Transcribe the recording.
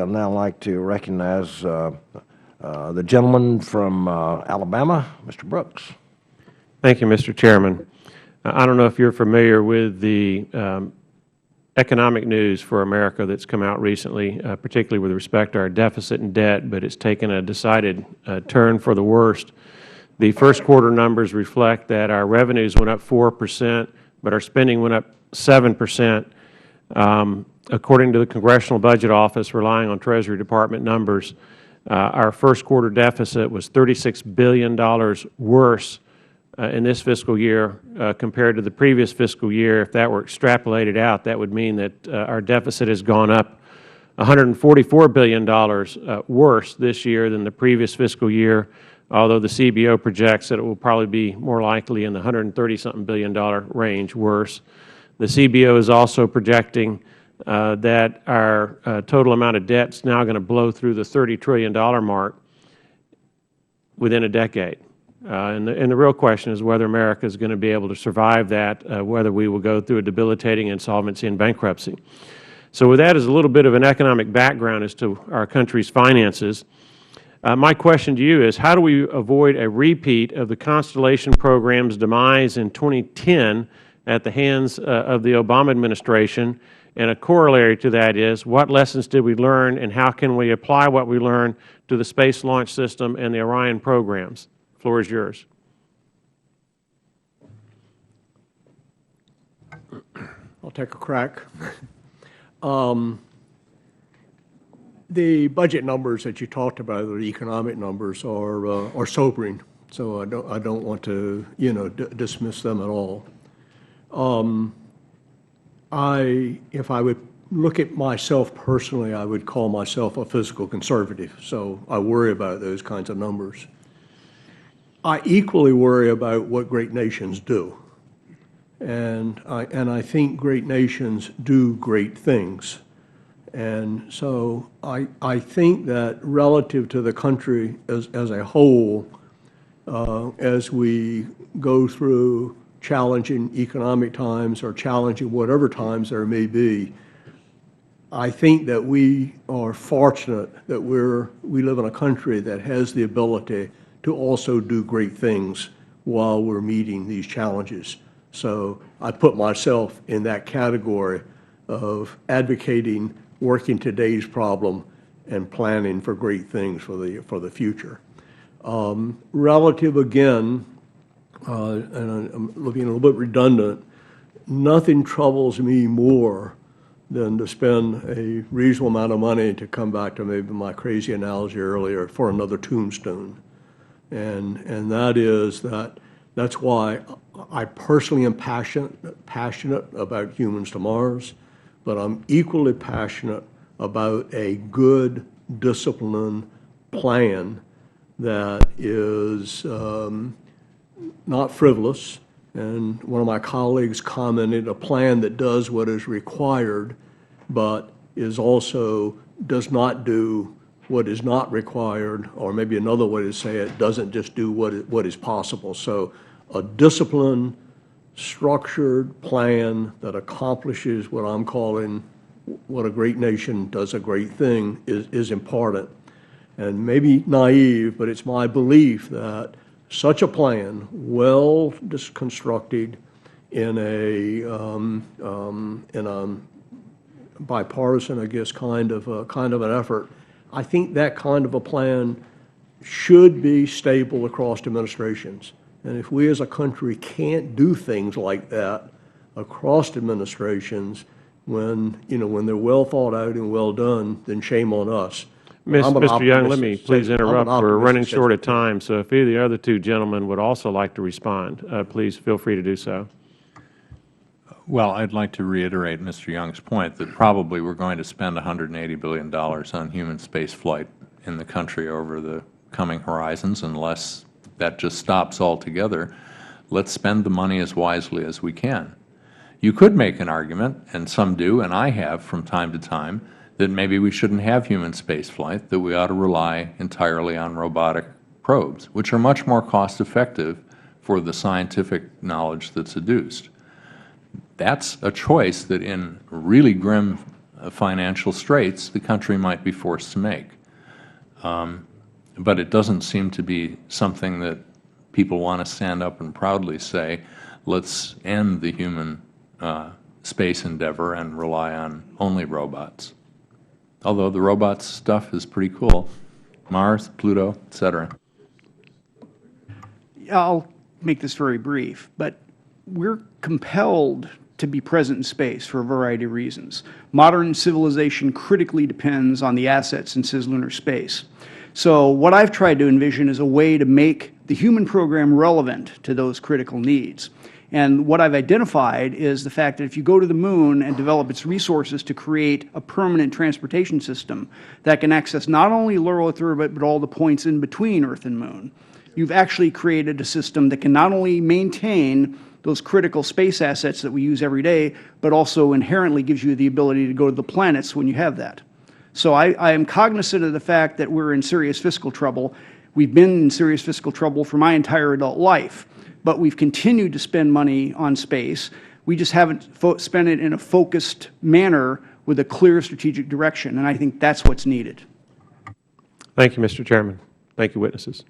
I'd now like to recognize the gentleman from Alabama, Mr. Brooks. Thank you, Mr. Chairman. I don't know if you are familiar with the economic news for America that's come out recently, particularly with respect to our deficit and debt, but it's taken a decided turn for the worst. The first quarter numbers reflect that our revenues went up 4%, but our spending went up 7%. According to the Congressional Budget Office, relying on Treasury Department numbers, our first quarter deficit was $36 billion worse in this fiscal year compared to the previous fiscal year. If that were extrapolated out, that would mean that our deficit has gone up $144 billion worse this year than the previous fiscal year, although the CBO projects that it will probably be more likely in the $130-something billion range worse. The CBO is also projecting that our total amount of debt is now going to blow through the $30 trillion mark within a decade. And the real question is whether America is going to be able to survive that, whether we will go through a debilitating insolvency and bankruptcy. So with that as a little bit of an economic background as to our country's finances, my question to you is, how do we avoid a repeat of the Constellation program's demise in 2010 at the hands of the Obama administration? And a corollary to that is, what lessons did we learn, and how can we apply what we learned to the Space Launch System and the Orion programs? The floor is yours. I'll take a crack. The budget numbers that you talked about, the economic numbers, are sobering. So I don't want to dismiss them at all. If I would look at myself personally, I would call myself a fiscal conservative. So I worry about those kinds of numbers. I equally worry about what great nations do. And I think great nations do great things. And so I think that relative to the country as a whole, as we go through challenging economic times or challenging whatever times there may be, I think that we are fortunate that we live in a country that has the ability to also do great things while we're meeting these challenges. So I put myself in that category of advocating, working today's problem, and planning for great things for the future. Relative again, and I'm being a little bit redundant, nothing troubles me more than to spend a reasonable amount of money, to come back to maybe my crazy analogy earlier, for another tombstone. And that's why I personally am passionate about humans to Mars, but I'm equally passionate about a good, disciplined plan that is not frivolous. And one of my colleagues commented, a plan that does what is required, but does not do what is not required, or maybe another way to say it, doesn't just do what is possible. So a disciplined, structured plan that accomplishes what I'm calling what a great nation does a great thing is important. And maybe naive, but it's my belief that such a plan, well constructed in a bipartisan, I guess, kind of an effort, I think that kind of a plan should be stable across administrations. And if we as a country can't do things like that across administrations, when they're well thought out and well done, then shame on us. Mr. Young, let me please interrupt. We're running short of time, so if either of the other two gentlemen would also like to respond, please feel free to do so. Well, I'd like to reiterate Mr. Young's point that probably we're going to spend $180 billion on human space flight in the country over the coming horizons, unless that just stops altogether. Let's spend the money as wisely as we can. You could make an argument, and some do, and I have from time to time, that maybe we shouldn't have human space flight, that we ought to rely entirely on robotic probes, which are much more cost-effective for the scientific knowledge that's adduced. That's a choice that in really grim financial straits the country might be forced to make. But it doesn't seem to be something that people want to stand up and proudly say, let's end the human space endeavor and rely on only robots. Although the robots stuff is pretty cool. Mars, Pluto, etc. I'll make this very brief, but we're compelled to be present in space for a variety of reasons. Modern civilization critically depends on the assets in cislunar space. So what I've tried to envision is a way to make the human program relevant to those critical needs. And what I've identified is the fact that if you go to the moon and develop its resources to create a permanent transportation system that can access not only low Earth orbit, but all the points in between Earth and moon, you've actually created a system that can not only maintain those critical space assets that we use every day, but also inherently gives you the ability to go to the planets when you have that. So I am cognizant of the fact that we're in serious fiscal trouble. We've been in serious fiscal trouble for my entire adult life, but we've continued to spend money on space. We just haven't spent it in a focused manner with a clear strategic direction, and I think that's what's needed. Thank you, Mr. Chairman. Thank you, witnesses.